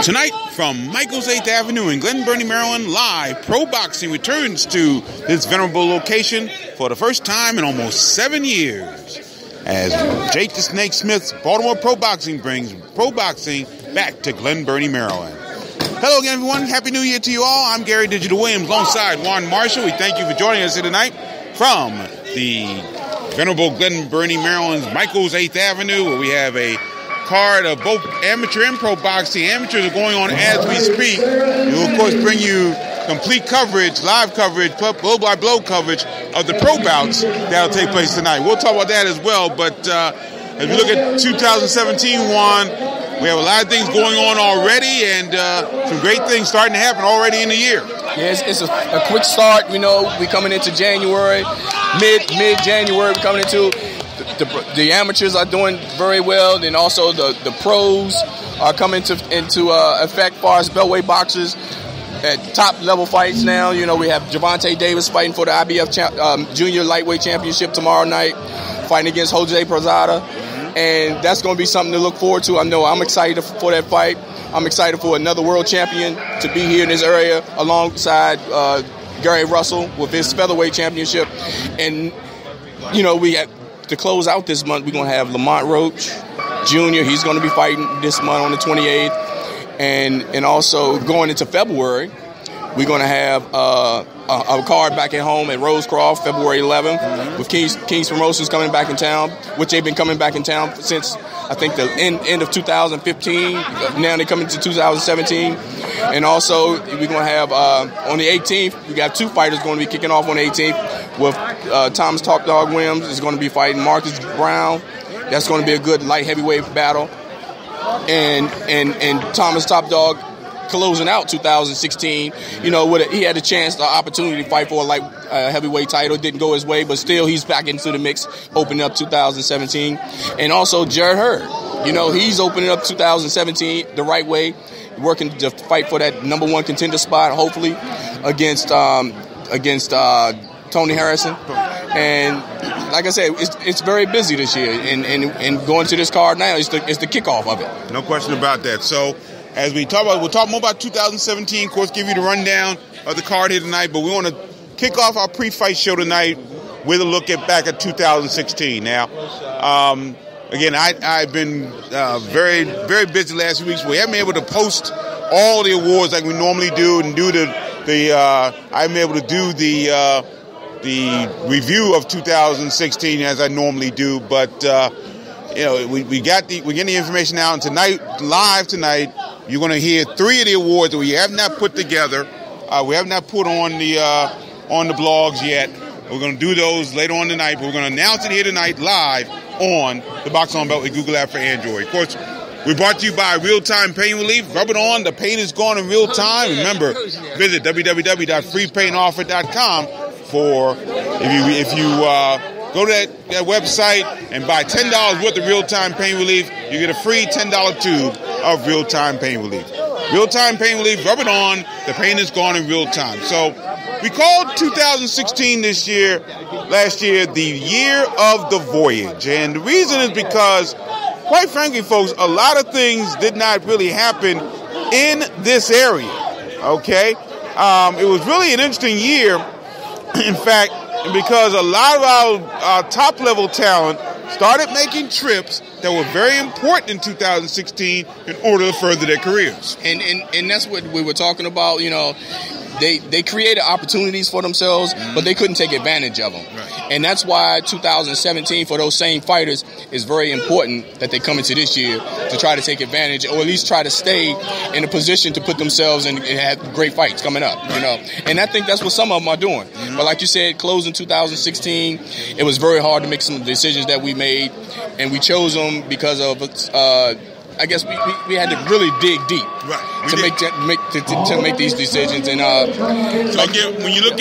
Tonight, from Michael's 8th Avenue in Glen, Burnie, Maryland, live pro boxing returns to this venerable location for the first time in almost 7 years, as Jake the Snake Smith's Baltimore Pro Boxing brings pro boxing back to Glen Burnie, Maryland. Hello again, everyone. Happy New Year to you all. I'm Gary Digital Williams alongside Juan Marshall. We thank you for joining us here tonight from the venerable Glen Burnie, Maryland's Michael's 8th Avenue, where we have a card of both amateur and pro boxing. Amateurs are going on as we speak. We will, of course, bring you complete coverage, live coverage, blow-by-blow coverage of the pro bouts that will take place tonight. We'll talk about that as well, but as we look at 2017, Juan, we have a lot of things going on already and some great things starting to happen already in the year. Yeah, it's a quick start. You know, we're coming into January, mid-January, we're coming into the amateurs are doing very well, and also the pros are coming into effect as far as beltweight boxers at top level fights now. You know, we have Gervonta Davis fighting for the IBF Junior Lightweight Championship tomorrow night, fighting against Jose Prozada, and that's going to be something to look forward to. I know I'm excited for that fight. I'm excited for another world champion to be here in this area alongside Gary Russell with his featherweight championship. And, you know, we have to close out this month, we're going to have Lamont Roach Jr. He's going to be fighting this month on the 28th. And also going into February, we're going to have a card back at home at Rosecroft, February 11th, with King's Promotions coming back in town, which they've been coming back in town since, I think, the end of 2015. Now they're coming to 2017. And also, we're going to have, on the 18th, we got two fighters going to be kicking off on the 18th, with Thomas Top Dog Williams is going to be fighting Marcus Brown. That's going to be a good light heavyweight battle. And Thomas Top Dog closing out 2016, you know, he had a chance, the opportunity to fight for a light heavyweight title. It didn't go his way, but still he's back into the mix, opening up 2017. And also Jared Hurd, you know, he's opening up 2017 the right way, working to fight for that number one contender spot, hopefully, against Tony Harrison. And like I said, it's very busy this year, and going to this card now is the kickoff of it. No question about that. So as we talk about, we'll talk more about 2017, of course, give you the rundown of the card here tonight, but we want to kick off our pre-fight show tonight with a look back at 2016. Now, again, I've been very, very busy the last few weeks. We haven't been able to post all the awards like we normally do, and do I'm able to do the review of 2016 as I normally do, but you know, we're getting the information out, and live tonight, you're going to hear three of the awards that we have not put together. We have not put on the blogs yet. We're going to do those later on tonight, but we're going to announce it here tonight live on the Box On Belt with Google app for Android. Of course, we're brought to you by Real Time Pain Relief. Rub it on. The pain is gone in real time. Remember, visit www.freepainoffer.com for if you go to that website and buy $10 worth of Real Time Pain Relief, you get a free $10 tube of Real Time Pain Relief. Real Time Pain Relief, rub it on. The pain is gone in real time. So we called 2016 last year, the year of the voyage. And the reason is because, quite frankly, folks, a lot of things did not really happen in this area, okay? It was really an interesting year, in fact, because a lot of our top-level talent started making trips that were very important in 2016 in order to further their careers. And that's what we were talking about, you know. They created opportunities for themselves, but they couldn't take advantage of them. Right. And that's why 2017 for those same fighters is very important, that they come into this year to try to take advantage, or at least try to stay in a position to put themselves in and have great fights coming up, you know. And I think that's what some of them are doing. Mm-hmm. But like you said, closing 2016, it was very hard to make some decisions that we made, and we chose them because of I guess we had to really dig deep, right, to make these decisions. And so again, when you look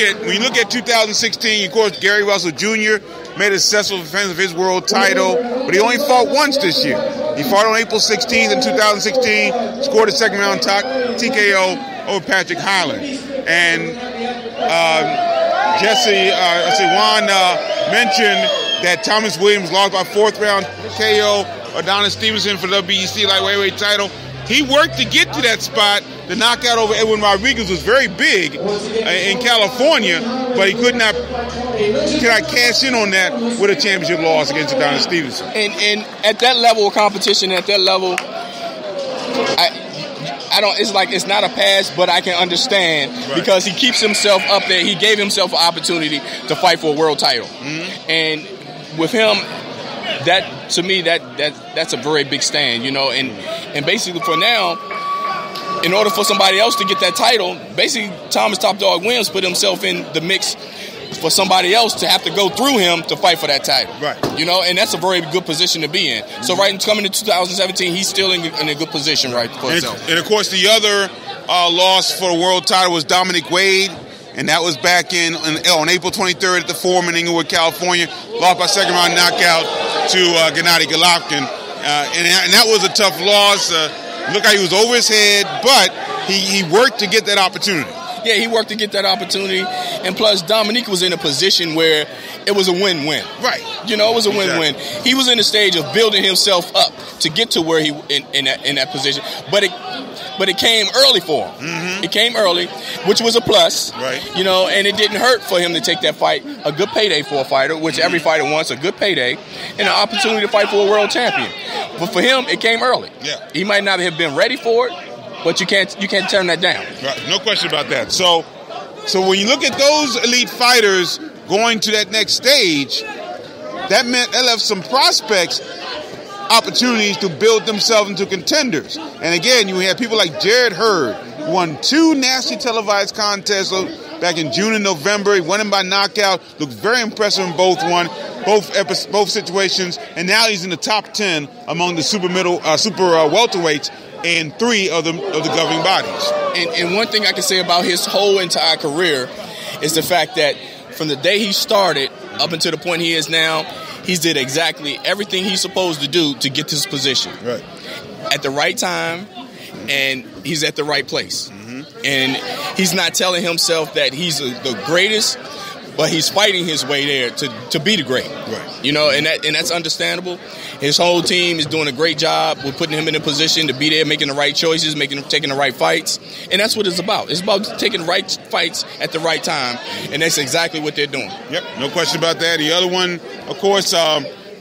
at 2016, of course, Gary Russell Jr. made a successful defense of his world title, but he only fought once this year. He fought on April 16th in 2016, scored a second round TKO over Patrick Hyland. And Juan mentioned that Thomas Williams lost by fourth round KO Adonis Stevenson for the WBC lightweight title. he worked to get to that spot. The knockout over Edwin Rodriguez was very big in California, but he could not cash in on that with a championship loss against Adonis Stevenson. And at that level of competition, at that level, I don't. It's like it's not a pass, but I can understand because he keeps himself up there. He gave himself an opportunity to fight for a world title, and with him, that to me that's a very big stand, you know. And basically for now, in order for somebody else to get that title, basically Thomas Top Dog Williams put himself in the mix for somebody else to have to go through him to fight for that title. Right. You know, and that's a very good position to be in. So coming to 2017, he's still in a good position for himself. And of course, the other loss for the world title was Dominic Wade, and that was back on April 23rd at the Forum in Inglewood, California. Lost by second round knockout to Gennady Golovkin. And that was a tough loss. Looked like he was over his head, but he worked to get that opportunity. Yeah, he worked to get that opportunity, and plus Dominique was in a position where it was a win-win. Right. You know, it was a win-win. He was in the stage of building himself up to get to where he in that position, but it came early for him. Mm-hmm. It came early, which was a plus. Right. You know, and it didn't hurt for him to take that fight, a good payday for a fighter, which every fighter wants, a good payday, and an opportunity to fight for a world champion. But for him, it came early. Yeah. He might not have been ready for it, but you can't turn that down. Right. No question about that. So when you look at those elite fighters going to that next stage, that left some prospects opportunities to build themselves into contenders. And again, you had people like Jared Hurd, who won 2 nationally televised contests back in June and November. He won them by knockout. Looked very impressive in both situations. And now he's in the top 10 among the super welterweights and 3 of the governing bodies. And one thing I can say about his whole entire career is the fact that from the day he started up until the point he is now, he's did exactly everything he's supposed to do to get to his position. Right. At the right time, and he's at the right place. Mm-hmm. And he's not telling himself that he's the greatest, but he's fighting his way there to be the great. Right. You know, and that's understandable. His whole team is doing a great job with putting him in a position to be there, making the right choices, taking the right fights. And that's what it's about. It's about taking the right fights at the right time. And that's exactly what they're doing. Yep, no question about that. The other one, of course,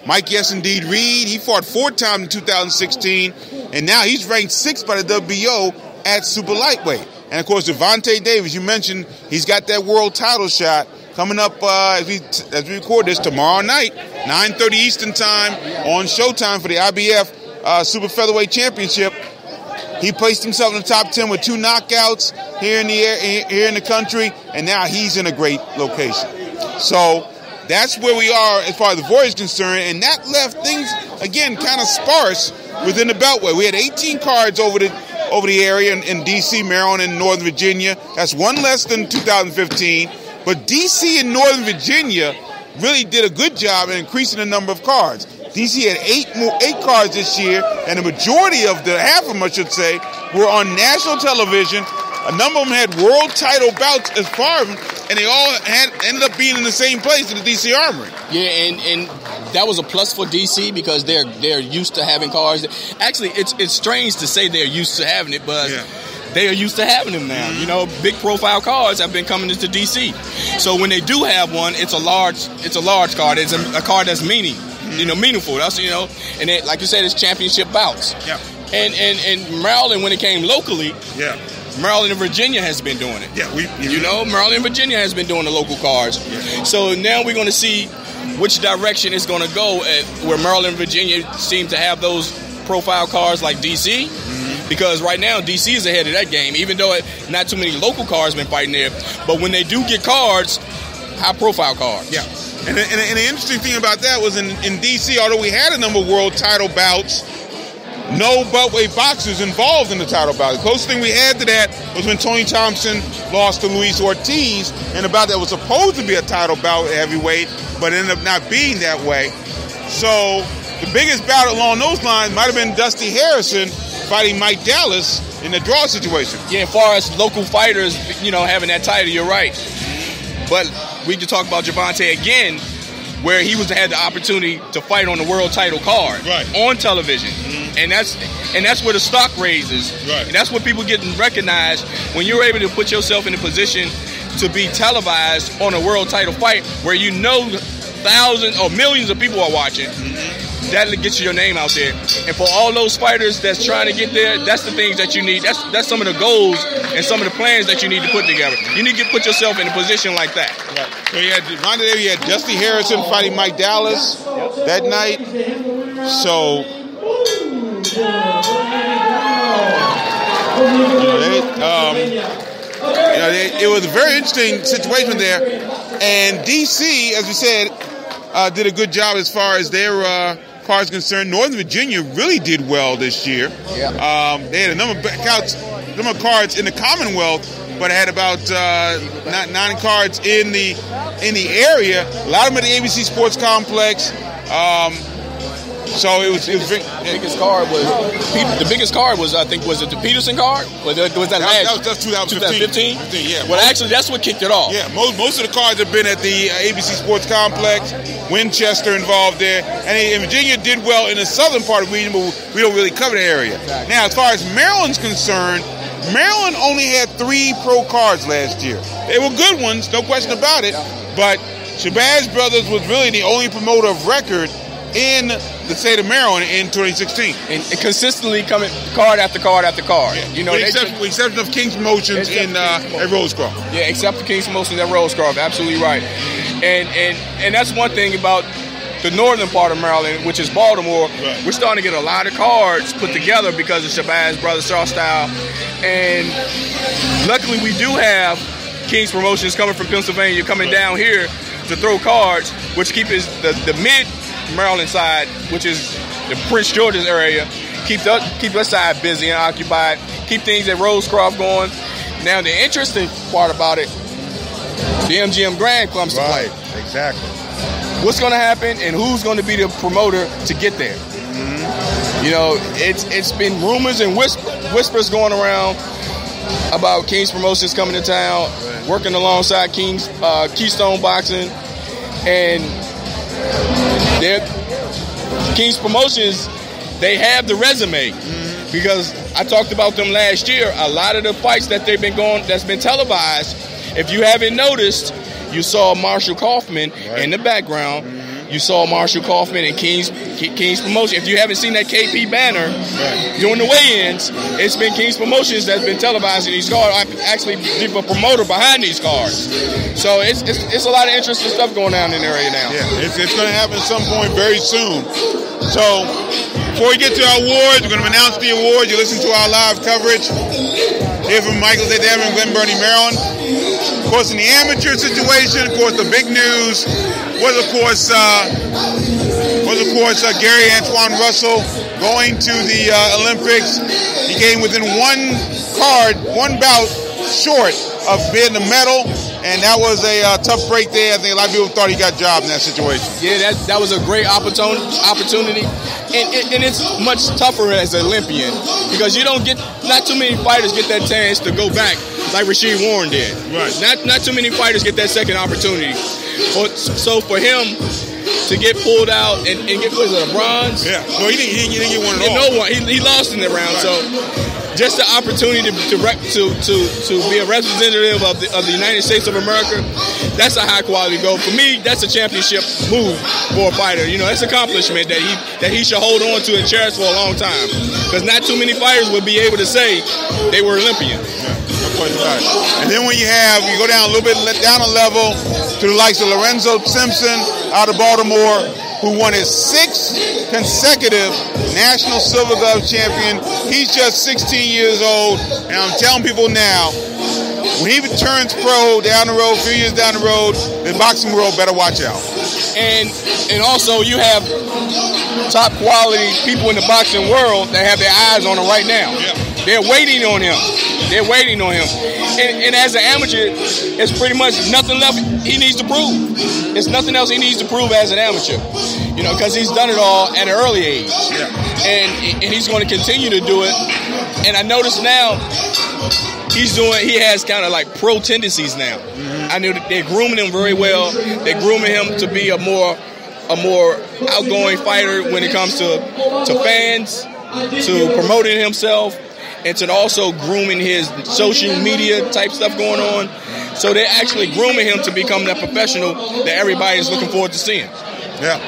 Mike Yes Indeed Reed. He fought 4 times in 2016, and now he's ranked 6th by the WBO at super lightweight. And, of course, Devontae Davis, you mentioned, he's got that world title shot coming up as we record this tomorrow night, 9:30 Eastern Time on Showtime for the IBF Super Featherweight Championship. He placed himself in the top 10 with 2 knockouts here in the country, and now he's in a great location. So that's where we are as far as the Warriors is concerned, and that left things, again, kind of sparse within the Beltway. We had 18 cards over the area in D.C., Maryland, and Northern Virginia. That's 1 less than 2015. But D.C. and Northern Virginia really did a good job in increasing the number of cards. D.C. had 8 cards this year, and the majority of half of them, I should say, were on national television. A number of them had world title bouts as far as, and they all ended up being in the same place in the D.C. Armory. Yeah, and that was a plus for D.C. because they're used to having cards. Actually, it's strange to say they're used to having it, but they are used to having them now. You know, big profile cards have been coming into DC. So when they do have one, it's a large card. It's a card that's meaningful. That's, you know, and it, like you said, it's championship bouts. Yeah. And Maryland, when it came locally, Maryland and Virginia has been doing it. Yeah, Maryland and Virginia has been doing the local cards. Yeah. So now we're going to see which direction it's going to go at where Maryland and Virginia seem to have those profile cards like DC. Because right now, D.C. is ahead of that game, even though not too many local cards been fighting there. But when they do get cards, high-profile cards. Yeah. And the interesting thing about that was in D.C., although we had a number of world title bouts, no beltweight boxers involved in the title bout. The closest thing we had to that was when Tony Thompson lost to Luis Ortiz, and a bout that was supposed to be a title bout at heavyweight, but ended up not being that way. So the biggest bout along those lines might have been Dusty Harrison fighting Mike Dallas in the draw situation. Yeah, as far as local fighters, you know, having that title, you're right. But we can talk about Gervonta again. where he had the opportunity to fight on the world title card on television. And that's where the stock raises. And that's what people getting recognized when you're able to put yourself in a position to be televised on a world title fight where you know thousands or millions of people are watching. That gets your name out there. And for all those fighters that's trying to get there, that's the things that you need. That's some of the goals and some of the plans that you need to put together. You need to put yourself in a position like that. So you had Dusty Harrison fighting Mike Dallas that night. So it was a very interesting situation there. And DC, as we said, did a good job as far as their cards concerned. Northern Virginia really did well this year. They had a number of cards in the Commonwealth, but had about 9 cards in the area. A lot of them at the ABC Sports Complex. So it was the biggest card was, I think, was it the Peterson card? Was that last? That was 2015. Yeah. Well, actually, that's what kicked it off. Yeah, most of the cards have been at the ABC Sports Complex. Winchester involved there, and Virginia did well in the southern part of the region, but we don't really cover the area. Exactly. Now, as far as Maryland's concerned, Maryland only had 3 pro cards last year. They were good ones, no question about it. But Shabazz Brothers was really the only promoter of record in the state of Maryland in 2016. And consistently coming card after card after card. Yeah. You know, with exception of King's Promotions at Rosecroft. Yeah, except for King's Promotions at Rosecroft. Absolutely right. And that's one thing about the northern part of Maryland, which is Baltimore. Right. We're starting to get a lot of cards put together because of Shabazz Brothers Star Style. And luckily we do have King's Promotions coming from Pennsylvania coming down here to throw cards, which keep the mid Maryland side, which is the Prince George's area, keep that side busy and occupied, keep things at Rosecroft going. Now the interesting part about it, the MGM Grand comes to play. Exactly. What's going to happen and who's going to be the promoter to get there? You know, it's been rumors and whispers going around about King's Promotions coming to town, working alongside Keystone Boxing, and King's Promotions, they have the resume because I talked about them last year. A lot of the fights that they've been going, that's been televised, if you haven't noticed, you saw Marshall Kaufman in the background. You saw Marshall Kaufman and King's Promotions. If you haven't seen that KP banner during the weigh-ins, it's been King's Promotions that's been televising these cards. I actually keep a promoter behind these cards. So it's a lot of interesting stuff going on in the area now. Yeah, it's going to happen at some point very soon. So before we get to our awards, we're going to announce the awards. You listen to our live coverage here from Michael's at in Glen, Burnie, Maryland. Of course, in the amateur situation, of course, the big news was, of course, Gary Antoine Russell going to the Olympics. He came within one bout short of being the medal, and that was a tough break there. I think a lot of people thought he got a job in that situation. Yeah, that was a great opportunity. And it's much tougher as an Olympian because not too many fighters get that chance to go back like Rasheed Warren did. Right. Not too many fighters get that second opportunity. So for him to get pulled out and get a bronze. Yeah. No, he didn't get one at all. No one. He lost in the round. Right. So just the opportunity to be a representative of the United States of America, that's a high quality goal. For me, that's a championship move for a fighter. You know, that's an accomplishment that he should hold on to and cherish for a long time. Because not too many fighters would be able to say they were Olympians. And then when you go down a little bit down a level to the likes of Lorenzo Simpson out of Baltimore, who won his 6th consecutive National Silver Glove champion. He's just 16 years old, and I'm telling people now, when he returns pro down the road, a few years down the road, the boxing world better watch out. And also you have top quality people in the boxing world that have their eyes on him right now. Yeah. They're waiting on him. And as an amateur, it's pretty much nothing left he needs to prove. There's nothing else he needs to prove as an amateur. You know, because he's done it all at an early age. Yeah. And he's going to continue to do it. And I notice now he has kind of like pro tendencies now. I know that they're grooming him very well. They're grooming him to be a more outgoing fighter when it comes to fans, to promoting himself, and to also grooming his social media type stuff going on. So they're actually grooming him to become that professional that everybody is looking forward to seeing. Yeah.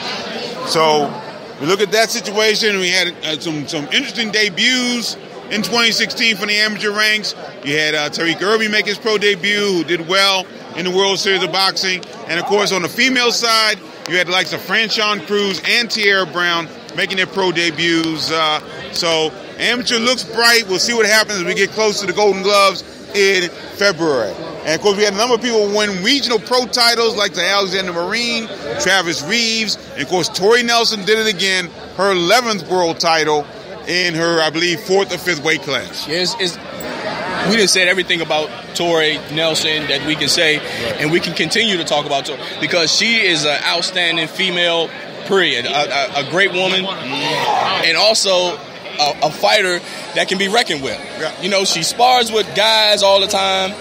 So we look at that situation. We had some interesting debuts in 2016 from the amateur ranks. You had Tariq Irby make his pro debut, who did well in the World Series of Boxing. And, of course, on the female side, you had the likes of Franchon Cruz and Tierra Brown making their pro debuts. So amateur looks bright. We'll see what happens as we get close to the Golden Gloves in February. And, of course, we had a number of people win regional pro titles like the Alexander Marine, Travis Reeves, and, of course, Tori Nelson did it again, her 11th world title in her, I believe, 4th or 5th weight class. Yes, we done said everything about Tori Nelson that we can say, and we can continue to talk about Tori because she is an outstanding female, period. A great woman, and also a fighter that can be reckoned with. Yeah. You know, she spars with guys all the time.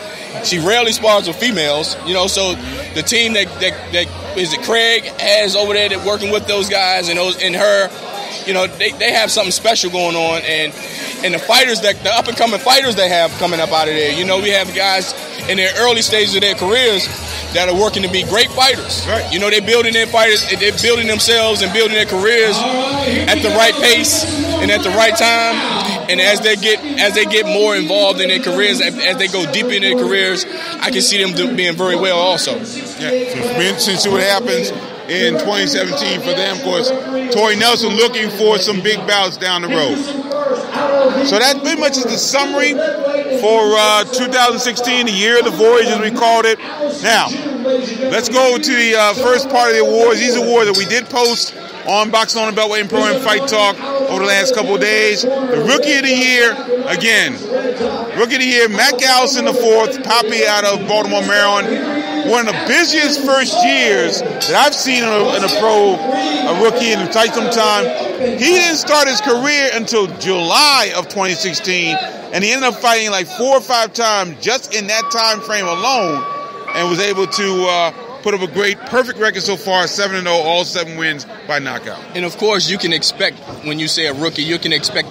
She rarely spars with females. You know, so the team that is it Craig has over there that working with those guys and her. You know, they have something special going on, and the fighters the up and coming fighters they have coming up out of there. You know, we have guys in their early stages of their careers that are working to be great fighters. Right. You know, they're building their fighters, they're building themselves and building their careers at the right pace and at the right time. And as they get more involved in their careers, as they go deeper in their careers, I can see them being very well also. Yeah, so it's interesting to see what happens in 2017 for them. Of course, Tori Nelson looking for some big bouts down the road. So that pretty much is the summary for 2016, the year of the voyage, as we called it. Now, let's go to the first part of the awards. These awards that we did post on Boxing on the Beltway and Pro and Fight Talk over the last couple of days. The Rookie of the Year, again, Rookie of the Year, Matt Galson IV, Poppy out of Baltimore, Maryland. One of the busiest first years that I've seen in a rookie in quite some time. He didn't start his career until July of 2016, and he ended up fighting like 4 or 5 times just in that time frame alone, and was able to put up a perfect record so far, 7-0, all 7 wins by knockout. And of course, you can expect, when you say a rookie, you can expect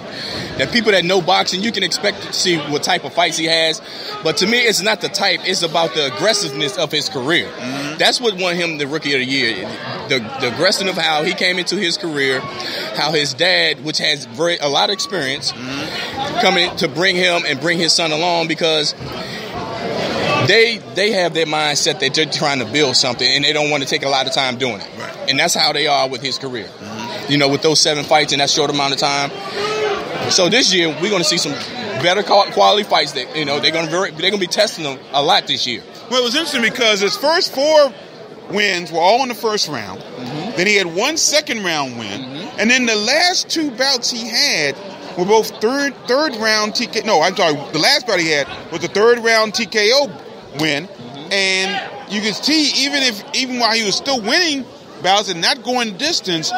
that people that know boxing, you can expect to see what type of fights he has. But to me, it's not the type, it's about the aggressiveness of his career. Mm-hmm. That's what won him the Rookie of the Year. The aggressiveness of how he came into his career, how his dad, which has a lot of experience, coming to bring him and bring his son along, because they have their mindset that they're trying to build something and they don't want to take a lot of time doing it. Right. And that's how they are with his career. Mm-hmm. You know, with those 7 fights in that short amount of time. So this year we're going to see some better quality fights that, you know, they're going to be testing them a lot this year. Well, it was interesting because his first 4 wins were all in the first round. Mm-hmm. Then he had 1 second round win. Mm-hmm. And then the last 2 bouts he had were both third round TKO. No, I'm sorry. The last bout he had was the 3rd round TKO win. Mm-hmm. And you can see even while he was still winning bouts and not going distance,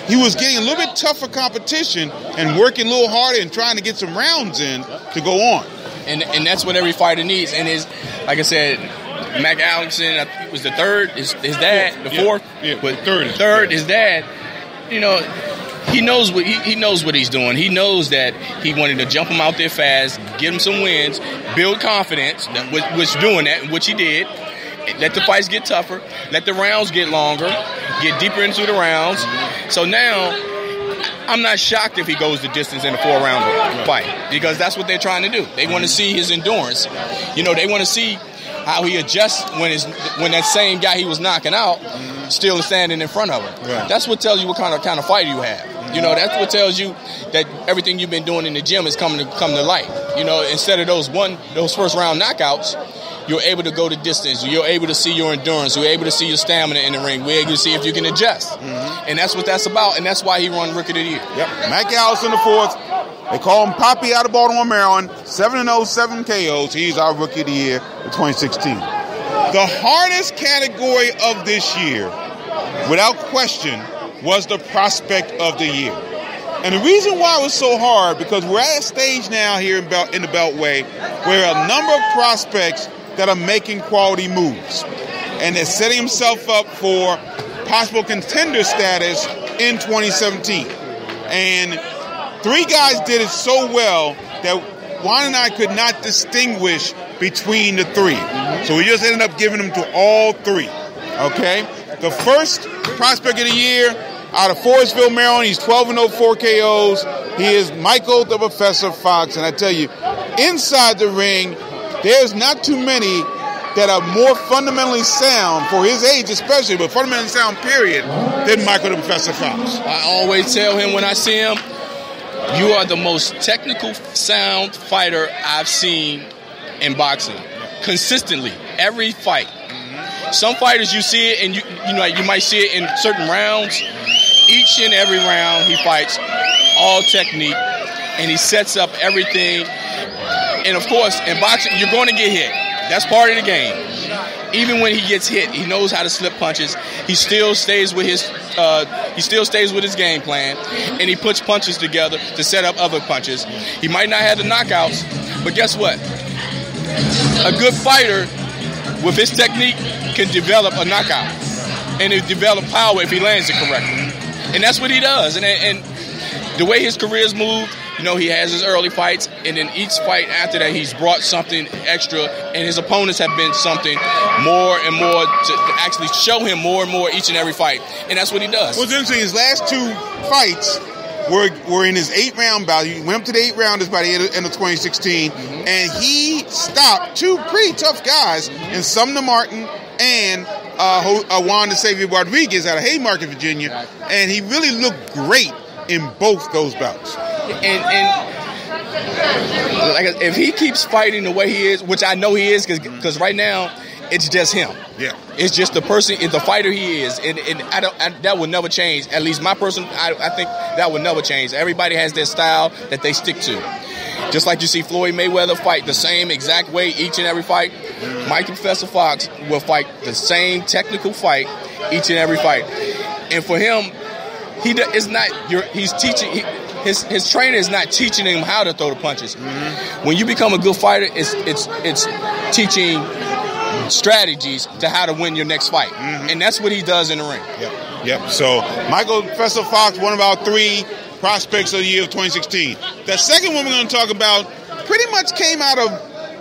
he was getting a little bit tougher competition and working a little harder and trying to get some rounds in to go on. And that's what every fighter needs. And like I said, Mac Allison, I think was the 3rd. His dad, the 4th, but third. His dad. You know, he knows what he's doing. He knows that he wanted to jump him out there fast, get him some wins, build confidence, which doing that, which he did. Let the fights get tougher, let the rounds get longer, get deeper into the rounds. So now, I'm not shocked if he goes the distance in a 4-round fight, because that's what they're trying to do. They want to see his endurance. You know, they want to see how he adjusts when that same guy he was knocking out still is standing in front of him. Right. That's what tells you what kind of fighter you have. You know, that's what tells you that everything you've been doing in the gym is coming to light. You know, instead of those first round knockouts, you're able to go the distance. You're able to see your endurance. You're able to see your stamina in the ring. We're able to see if you can adjust. Mm-hmm. And that's what that's about, and that's why he won Rookie of the Year. Yep. Mac Allison IV. They call him Poppy out of Baltimore, Maryland. 7-0, 7 KOs. He's our Rookie of the Year in 2016. The hardest category of this year, without question, was the Prospect of the Year. And the reason why it was so hard, because we're at a stage now here in the Beltway where a number of prospects that are making quality moves. And they're setting themselves up for possible contender status in 2017. And 3 guys did it so well that Juan and I could not distinguish between the 3. So we just ended up giving them to all 3. Okay? The first prospect of the year out of Forestville, Maryland, he's 12-0, 4 KOs. He is Michael the Professor Fox. And I tell you, inside the ring, there's not too many that are more fundamentally sound, for his age especially, but fundamentally sound, period, than Michael the Professor Fox. I always tell him when I see him, you are the most technical sound fighter I've seen in boxing. Consistently, every fight. Some fighters you see it, and you might see it in certain rounds. Each and every round he fights, all technique, and he sets up everything. And of course, in boxing, you're going to get hit. That's part of the game. Even when he gets hit, he knows how to slip punches. He still stays with his game plan, and he puts punches together to set up other punches. He might not have the knockouts, but guess what? A good fighter with his technique can develop a knockout, and he'll develop power if he lands it correctly. And that's what he does. And the way his career's moved, he has his early fights, and then each fight after that, he's brought something extra, and his opponents have been something more and more to actually show him more and more each and every fight. And that's what he does. What's interesting, his last 2 fights were in his 8-round bout. He went up to the 8-rounders by the end of 2016, and he stopped 2 pretty tough guys in Sumner Martin and Juan de Xavier Rodriguez out of Haymarket, Virginia, and he really looked great in both those bouts. And like, if he keeps fighting the way he is, which I know he is, because right now it's just him. Yeah, it's just the person, it's the fighter he is, and that will never change. At least I think that will never change. Everybody has their style that they stick to. Just like you see Floyd Mayweather fight the same exact way each and every fight, Mike Professor Fox will fight the same technical fight each and every fight. And for him, he's teaching. His trainer is not teaching him how to throw the punches. When you become a good fighter, it's teaching strategies to how to win your next fight, and that's what he does in the ring. Yep. So Michael Professor Fox, one of our 3 prospects of the year of 2016. The second one we're going to talk about pretty much came out of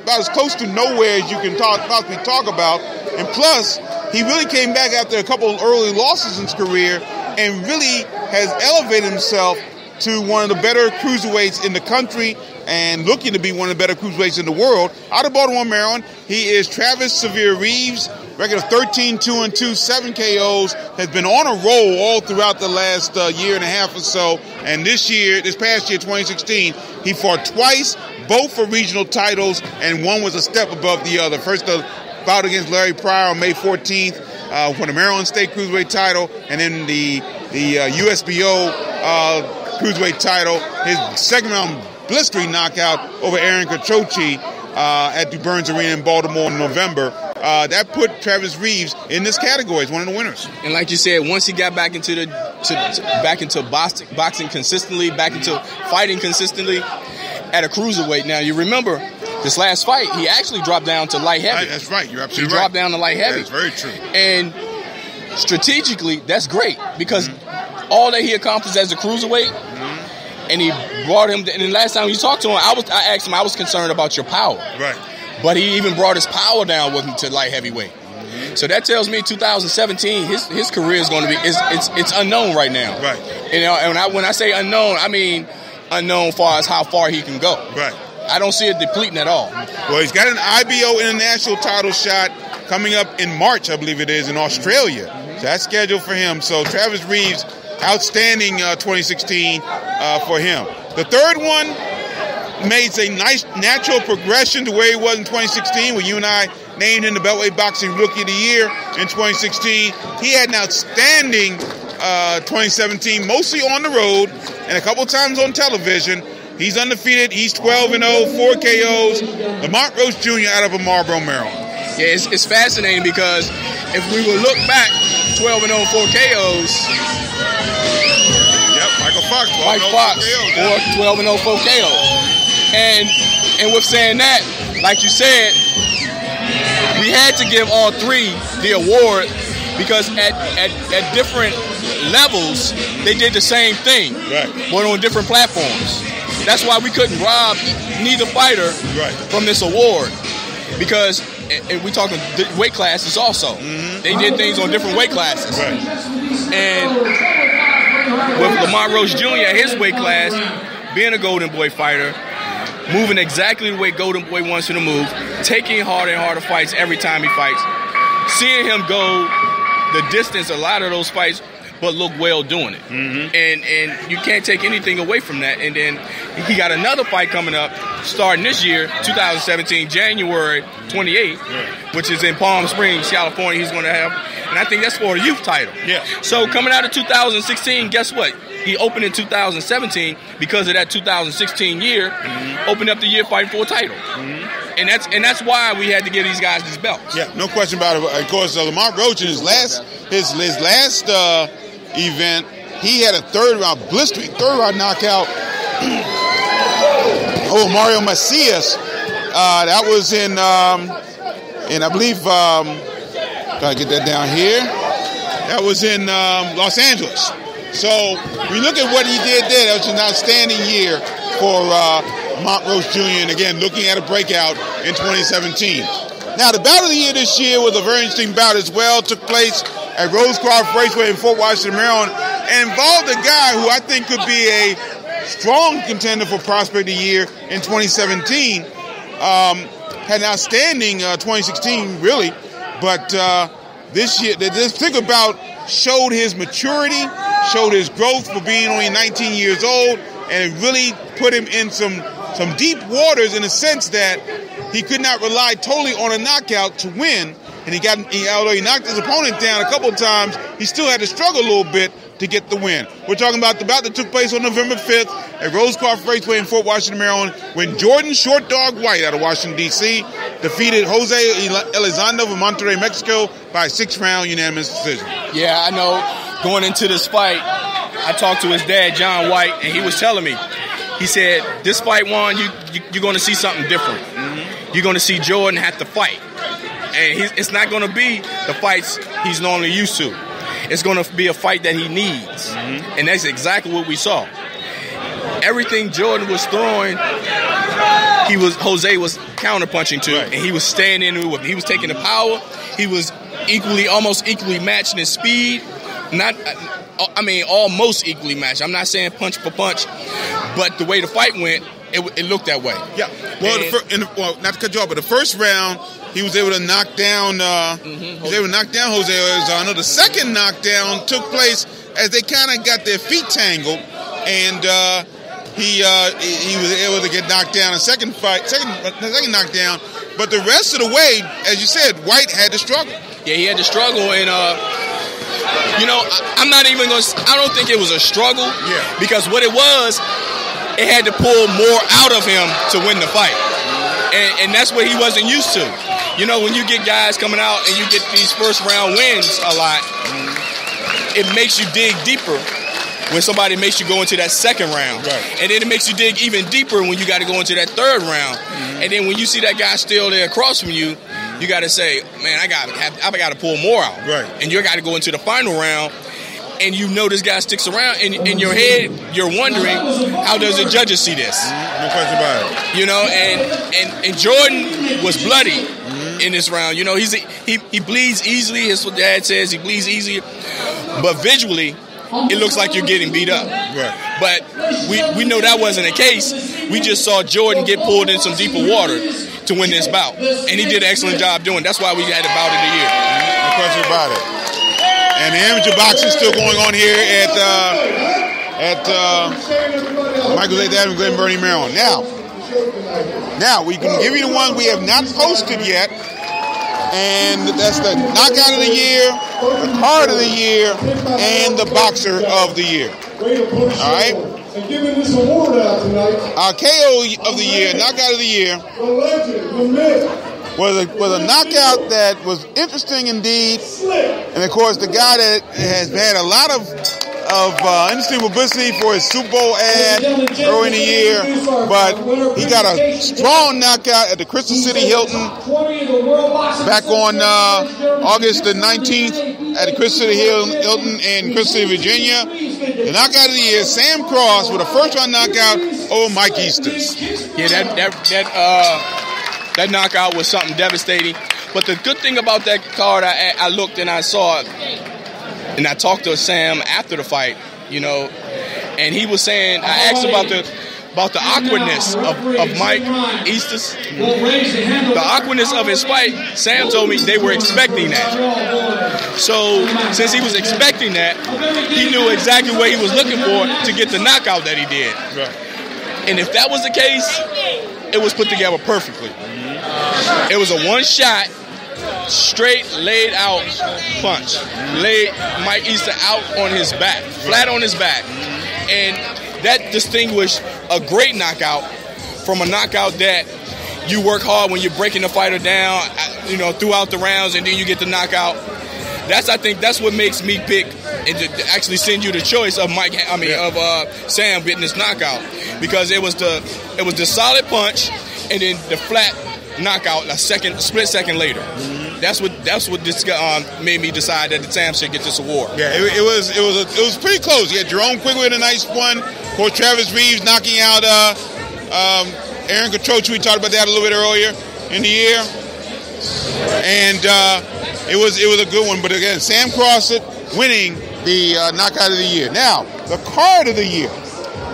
about as close to nowhere as you can possibly talk about, and plus he really came back after a couple of early losses in his career and really has elevated himself to one of the better cruiserweights in the country and looking to be one of the better cruiserweights in the world. Out of Baltimore, Maryland, he is Travis Sevier Reeves, record of 13-2-2, 7 KOs, has been on a roll all throughout the last year and a half or so. And this past year, 2016, he fought twice, both for regional titles, and one was a step above the other. First, the bout against Larry Pryor on May 14th for the Maryland State Cruiserweight title, and then the USBO Cruiserweight title. His second round blistering knockout over Aaron Catroci at DuBurns Arena in Baltimore in November. That put Travis Reeves in this category as one of the winners. And like you said, once he got back into boxing consistently, back into fighting consistently at a cruiserweight. Now you remember this last fight, he actually dropped down to light heavy. That's right. You're absolutely right. He dropped down to light heavy. That's very true. And strategically, that's great because all that he accomplished as a cruiserweight, and he brought him. And the last time you talked to him, I asked him, I was concerned about your power. Right. But he even brought his power down with him to light heavyweight. So that tells me 2017, his career is going to be it's unknown right now. Right. And when I say unknown, I mean unknown far as how far he can go. Right. I don't see it depleting at all. Well, he's got an IBO international title shot coming up in March, I believe it is, in Australia. So that's scheduled for him. So Travis Reeves, outstanding 2016 for him. The third one made a nice natural progression to where he was in 2016 when you and I named him the Beltway Boxing Rookie of the Year in 2016. He had an outstanding 2017, mostly on the road and a couple times on television. He's undefeated. He's 12-0, 4 KOs. Lamont Roach Jr. out of Marlboro, Maryland. Yeah, it's fascinating because if we will look back, 12-0, 4 KOs. Yep, Michael Fox. Mike Fox, or 12-0 4 KOs. And with saying that, like you said, we had to give all three the award because at different levels, they did the same thing, right, but on different platforms. That's why we couldn't rob neither fighter from this award, because we talking weight classes also. Mm-hmm. They did things on different weight classes. Right. And with Lamont Roach Jr. at his weight class, being a Golden Boy fighter, moving exactly the way Golden Boy wants you to move, taking harder and harder fights every time he fights, seeing him go the distance a lot of those fights, but look well doing it. Mm-hmm. And you can't take anything away from that. And then he got another fight coming up starting this year, 2017, January 28th, which is in Palm Springs, California. He's going to have, and I think that's for a youth title. Yeah. So coming out of 2016, guess what? He opened in 2017 because of that 2016 year, opened up the year fighting for a title. And that's why we had to give these guys these belts. Yeah, no question about it. Of course, Lamont Roach in his last event, he had a blistering third round knockout. Mario Macias. That was in I believe, gotta get that down here. That was in Los Angeles. So we look at what he did there. That was an outstanding year for Lamont Roach Jr. And again, looking at a breakout in 2017. Now, the bout of the year this year was a very interesting bout as well. Took place at Rosecroft Raceway in Fort Washington, Maryland, and involved a guy who I think could be a strong contender for Prospect of the Year in 2017. Had an outstanding 2016, really, but this year, this particular bout showed his maturity, showed his growth for being only 19 years old, and it really put him in some deep waters in the sense that he could not rely totally on a knockout to win. And although he knocked his opponent down a couple of times, he still had to struggle a little bit to get the win. We're talking about the bout that took place on November 5th at Rosecroft Raceway in Fort Washington, Maryland, when Jordan Short Dog White out of Washington, D.C. defeated Jose Elizondo of Monterrey, Mexico by a 6-round unanimous decision. Yeah, I know. Going into this fight, I talked to his dad, John White, and he was telling me, he said, this fight, Juan, you're going to see something different. Mm-hmm. You're going to see Jordan have to fight. And it's not going to be the fights he's normally used to. It's going to be a fight that he needs. Mm-hmm. And that's exactly what we saw. Everything Jordan was throwing, Jose was counterpunching to, and he was staying in with him. He was taking the power. He was almost equally matched in speed. Almost equally matched. I'm not saying punch for punch, but the way the fight went, it looked that way. Yeah. Well, not to cut you off, but the first round, he was able to knock down. He was able to knock down Jose Elizondo. The second knockdown took place as they kind of got their feet tangled, and he was able to get knocked down. The second knockdown, but the rest of the way, as you said, White had to struggle. Yeah, he had to struggle, and I'm not even going to. I don't think it was a struggle. Yeah. Because what it was, it had to pull more out of him to win the fight, and that's what he wasn't used to. When you get guys coming out and you get these first round wins a lot, it makes you dig deeper when somebody makes you go into that second round. Right. And then it makes you dig even deeper when you got to go into that third round. Mm-hmm. And then when you see that guy still there across from you, you got to say, man, I got to pull more out. Right. And you got to go into the final round, and this guy sticks around, and in your head, you're wondering, how does the judges see this? Mm-hmm. No question about And it. Jordan was bloody in this round. He bleeds easily. That's what Dad says. He bleeds easily. But visually, it looks like you're getting beat up. Right. But we know that wasn't the case. We just saw Jordan get pulled in some deeper water to win this bout. And he did an excellent job doing it. That's why we had the bout of the year. No question about it. And the amateur boxing is still going on here at Michael J. Avenue, Glen, Burnie, Maryland. Now, we can give you the ones we have not posted yet. And that's the knockout of the year, the card of the year, and the boxer of the year. All right? Our KO of the year, knockout of the year, was a knockout that was interesting indeed. And of course, the guy that has had a lot of industry publicity for his Super Bowl ad early in the year, but he got a strong knockout at the Crystal City Hilton back on August the 19th at the Crystal City Hilton in Crystal City, Virginia. The knockout of the year, Sam Cross with a first-round knockout over Mike Easton. Yeah, that knockout was something devastating. But the good thing about that card, I looked and I saw it, and I talked to Sam after the fight, you know, and he was saying, I asked about the awkwardness of Mike Easton's, the awkwardness of his fight. Sam told me they were expecting that. So since he was expecting that, he knew exactly what he was looking for to get the knockout that he did. Right. And if that was the case, it was put together perfectly. It was a one-shot, straight laid out punch. Laid Mike Easton out on his back, flat on his back. And that distinguished a great knockout from a knockout that you work hard when you're breaking the fighter down, you know, throughout the rounds, and then you get the knockout. I think that's what makes me pick and to actually send you the choice of Sam getting this knockout, because it was the solid punch and then the flat knockout a split second later. That's what made me decide that the Sam should get this award. Yeah, it was pretty close. You had Jerome Quigley with a nice one. Of course, Travis Reeves knocking out Aaron Catroci. We talked about that a little bit earlier in the year, and it was a good one. But again, Sam Cross winning the knockout of the year. Now, the card of the year.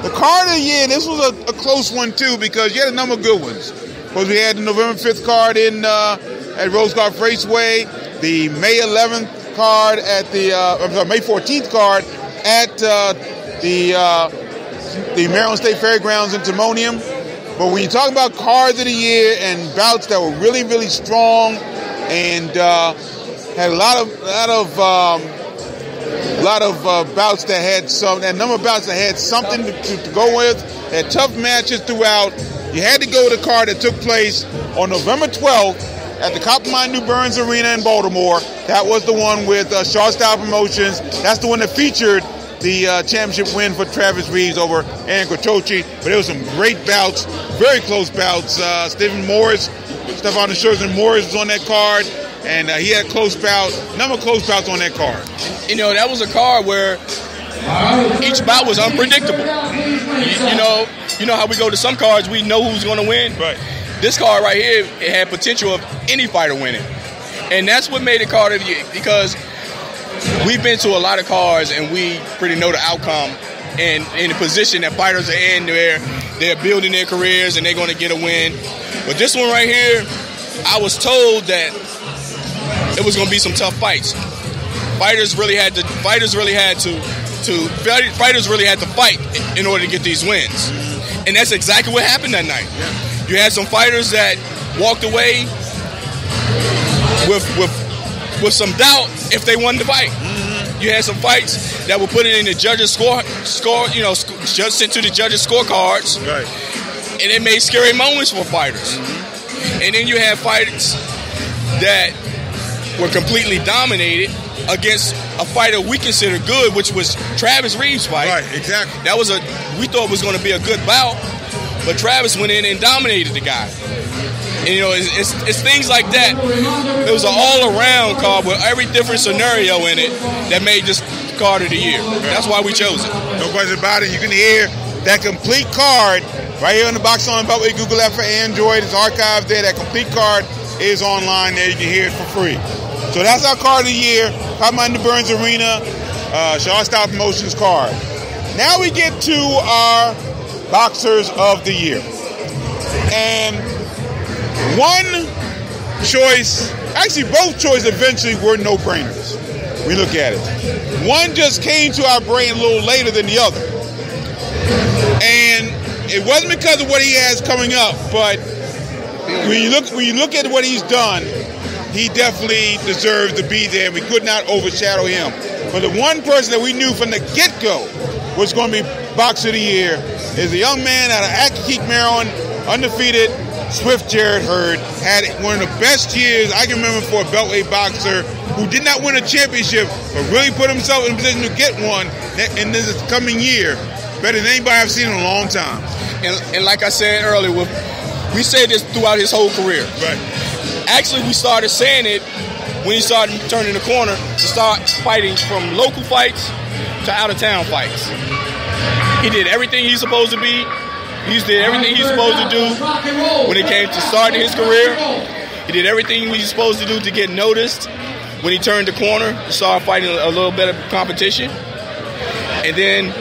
The card of the year. This was a close one too, because you had a number of good ones. Because we had the November 5th card at Rose Golf Raceway, the May 11th card at the May 14th card at the Maryland State Fairgrounds in Timonium. But when you talk about cards of the year and bouts that were really, really strong and had a lot of bouts that had a number of bouts that had something to go with, had tough matches throughout. You had to go with a card that took place on November 12th at the Coppermine New Burns Arena in Baltimore. That was the one with Shaw Style Promotions. That's the one that featured the championship win for Travis Reeves over Aaron Catroci. But there was some great bouts, very close bouts. Stephen Morris, Stephon Scherzer Morris was on that card, and he had a close bout, number of close bouts on that card. You know, that was a card where each bout was unpredictable. You know how we go to some cards, we know who's going to win. Right. This card right here, it had potential of any fighter winning. And that's what made it card of the year, because we've been to a lot of cards and we pretty know the outcome and in the position that fighters are in, they're building their careers and they're going to get a win. But this one right here, I was told that it was going to be some tough fights. Fighters really had to fight in order to get these wins. And that's exactly what happened that night. Yeah. You had some fighters that walked away with some doubt if they won the fight. Mm-hmm. You had some fights that were put in the judges' score, just sent to the judges' scorecards. Right. And it made scary moments for fighters. Mm-hmm. And then you had fights that were completely dominated against a fighter we consider good, which was Travis Reeves' fight. Right, exactly. We thought was going to be a good bout, but Travis went in and dominated the guy. And, you know, it's things like that. It was an all-around card with every different scenario in it that made this card of the year. That's why we chose it. No question about it. You can hear that complete card right here on the Box On Beltway Google app for Android. It's archived there. That complete card is online there. You can hear it for free. So that's our card of the year. Coppermine New Burns Arena, Shaw Style Promotions card. Now we get to our Boxers of the Year. And one choice, actually both choices eventually were no-brainers. We look at it. One just came to our brain a little later than the other. And it wasn't because of what he has coming up, but when you look at what he's done, he definitely deserves to be there, and we could not overshadow him. But the one person that we knew from the get-go was going to be Boxer of the Year is a young man out of Accokeek, Maryland, undefeated, Swift Jared Hurd. Had one of the best years I can remember for a Beltway boxer who did not win a championship, but really put himself in a position to get one in this coming year, better than anybody I've seen in a long time. And like I said earlier, we said this throughout his whole career. Right. Actually, we started saying it when he started turning the corner to start fighting from local fights to out-of-town fights. He did everything he's supposed to be. He did everything he's supposed to do when it came to starting his career. He did everything he was supposed to do to get noticed when he turned the corner to start fighting a little bit of competition. And then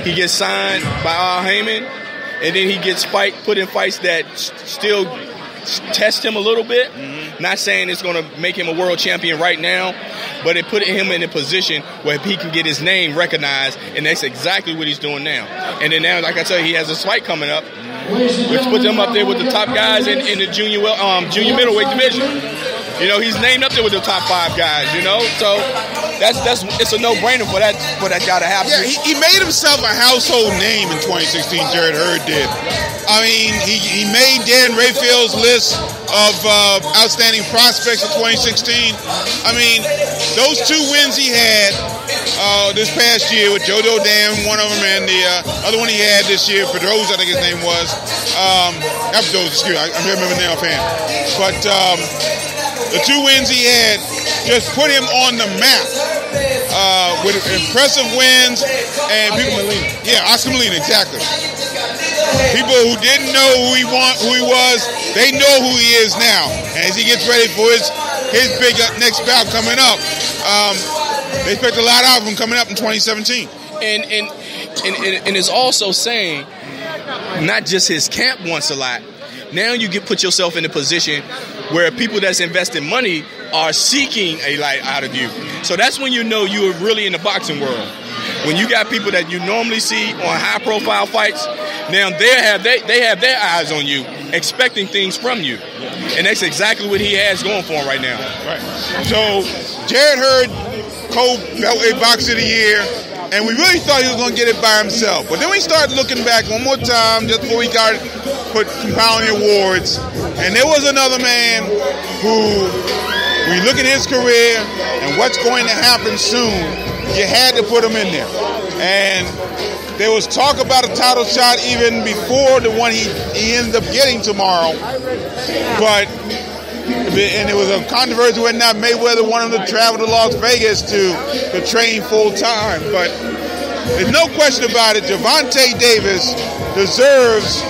he gets signed by Al Heyman. And then he gets put in fights that still test him a little bit. Mm-hmm. Not saying it's going to make him a world champion right now, but it put him in a position where he can get his name recognized, and that's exactly what he's doing now. And then now, like I tell you, he has a fight coming up, which puts him up there with the top guys in the junior middleweight division. You know, he's named up there with the top 5 guys. You know, so it's a no-brainer for that guy to happen. Yeah, he made himself a household name in 2016. Jarrett Hurd did. I mean, he made Dan Rayfield's list of outstanding prospects of 2016. I mean, those 2 wins he had this past year with Joe Dam, one of them, and the other one he had this year, Pedroza, I think his name was. Not Pedroza, excuse me, I'm here remember now, fan. But the 2 wins he had just put him on the map with impressive wins. And people, Oscar Molina, exactly. People who didn't know who he was, they know who he is now. And as he gets ready for his big next bout coming up, they expect a lot out of him coming up in 2017. And it's also saying not just his camp wants a lot. Now you put yourself in a position where people that's investing money are seeking a lot out of you. So that's when you know you are really in the boxing world. When you got people that you normally see on high-profile fights, now they have their eyes on you, expecting things from you. And that's exactly what he has going for him right now. Right. So Jarrett Hurd, co-Beltweight Boxer of the Year, and we really thought he was going to get it by himself. But then we started looking back one more time just before we got compiling the awards, and there was another man who, when you look at his career and what's going to happen soon, you had to put him in there. And there was talk about a title shot even before the one he ended up getting tomorrow. And it was a controversy whether or not Mayweather wanted him to travel to Las Vegas to train full time. But there's no question about it, Gervonta Davis deserves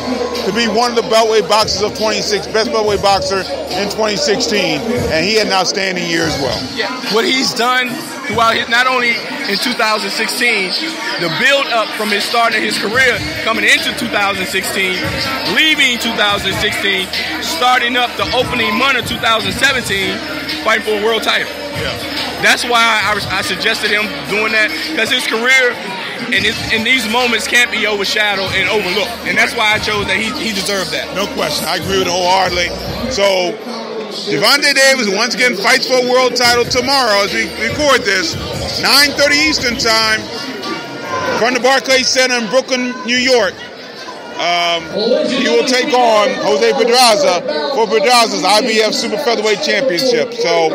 to be one of the Beltweight boxers of 26, best Beltweight boxer in 2016, and he had an outstanding year as well. Yeah, what he's done throughout not only in 2016, the build up from his start of his career coming into 2016, leaving 2016, starting up the opening month of 2017, fighting for a world title. Yeah. That's why I suggested him doing that, because his career and these moments can't be overshadowed and overlooked. And that's why I chose that he deserved that. No question. I agree with it wholeheartedly. So Gervonta Davis once again fights for a world title tomorrow as we record this, 9:30 Eastern Time, from the Barclays Center in Brooklyn, New York. He will take on Jose Pedraza for Pedraza's IBF Super Featherweight Championship. So,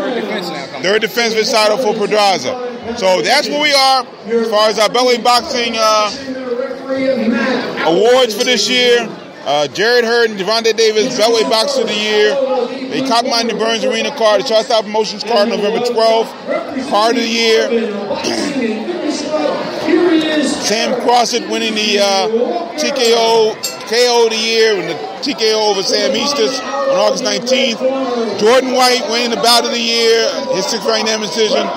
third defense of his title for Pedraza. So that's where we are as far as our Beltweight Boxing awards for this year. Jarrett Hurd and Gervonta Davis, Beltweight Boxer of the Year. They cop-mined the Burns Arena card, the Tri-Style Promotions card, November 12th. Card of the year. Sam Crossett winning the KO of the year, and the TKO over Sam Eastus on August 19th. Jordan White winning the bout of the year, his 6th round decision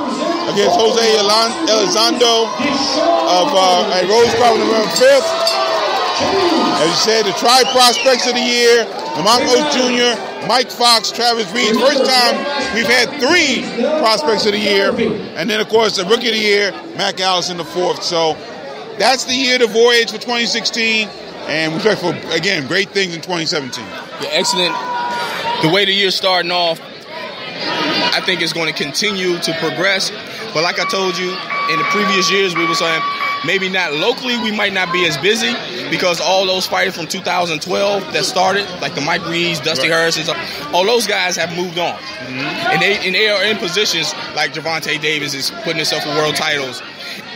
against Jose Elizondo at Rose Garden on November 5th. As you said, the Tri-Prospects of the Year, Lamont Oates Jr., Mike Fox, Travis Reed. First time we've had 3 Prospects of the Year. And then, of course, the Rookie of the Year, Mac Allison, the 4th. So that's the year to voyage for 2016. And we expect for, again, great things in 2017. Yeah, excellent. The way the year's starting off, I think it's going to continue to progress. But like I told you, in the previous years, we were saying Maybe not locally, we might not be as busy because all those fighters from 2012 that started, like the Mike Reeds, Dusty Harrisons, all those guys have moved on. And they are in positions like Gervonta Davis is putting himself for world titles.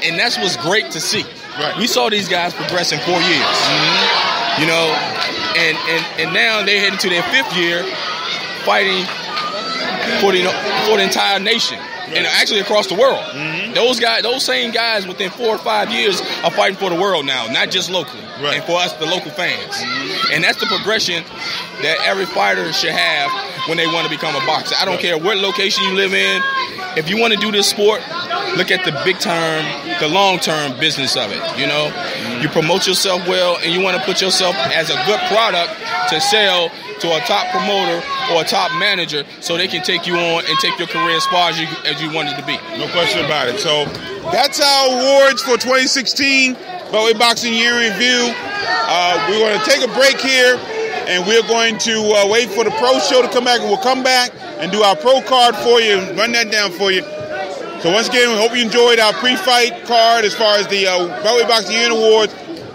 And that's what's great to see. Right. We saw these guys progress in 4 years. You know, and now they're heading to their 5th year fighting for the entire nation. And actually across the world. Those same guys within 4 or 5 years are fighting for the world now, not just locally. Right. And for us, the local fans. And that's the progression that every fighter should have when they want to become a boxer. I don't care what location you live in. If you want to do this sport, look at the big term, the long-term business of it, you know? You promote yourself well, and you want to put yourself as a good product to sell to a top promoter or a top manager so they can take you on and take your career as far as you wanted to be. No question about it. So that's our awards for 2016 Beltway Boxing Year in Review. We're going to take a break here, and we're going to wait for the pro show to come back, and we'll come back and do our pro card for you and run that down for you. So once again, we hope you enjoyed our pre-fight card as far as the Beltway Boxing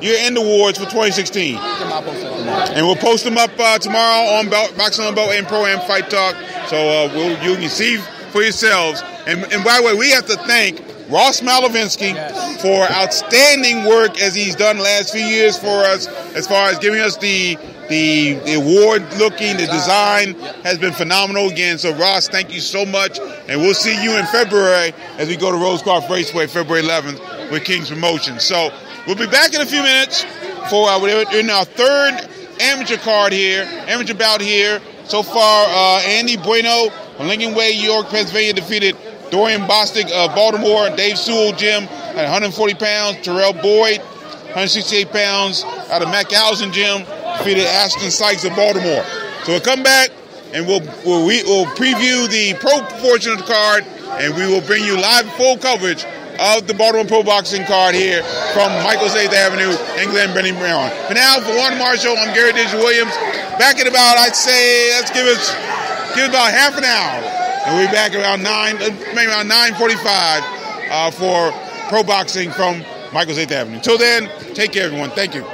Year-End Awards for 2016. And we'll post them up tomorrow on Boxing on Beltway and Pro-Am Fight Talk. So you can see for yourselves. And by the way, we have to thank Ross Malavinsky for outstanding work as he's done the last few years for us as far as giving us the award looking, the design has been phenomenal again. So Ross, thank you so much. And we'll see you in February as we go to Rosecroft Raceway, February 11th with King's Promotions. So we'll be back in a few minutes for we're in our 3rd amateur card here, amateur bout here. So far, Andy Bueno from Lincoln Way, York, Pennsylvania defeated Dorian Bostic of Baltimore. Dave Sewell, Jim, at 140 pounds. Terrell Boyd, 168 pounds, out of Macalison, Jim, defeated Ashton Sykes of Baltimore. So we'll come back and we'll preview the pro portion of the card, and we will bring you live full coverage of the Baltimore Pro Boxing card here from Michael's 8th Avenue and Glen, Burnie, Maryland. For now, for Warren Marshall, I'm Gary Digital Williams. Back in about, I'd say, let's give it about half an hour. And we'll be back around 9:45 for pro boxing from Michael's 8th Avenue. Until then, take care, everyone. Thank you.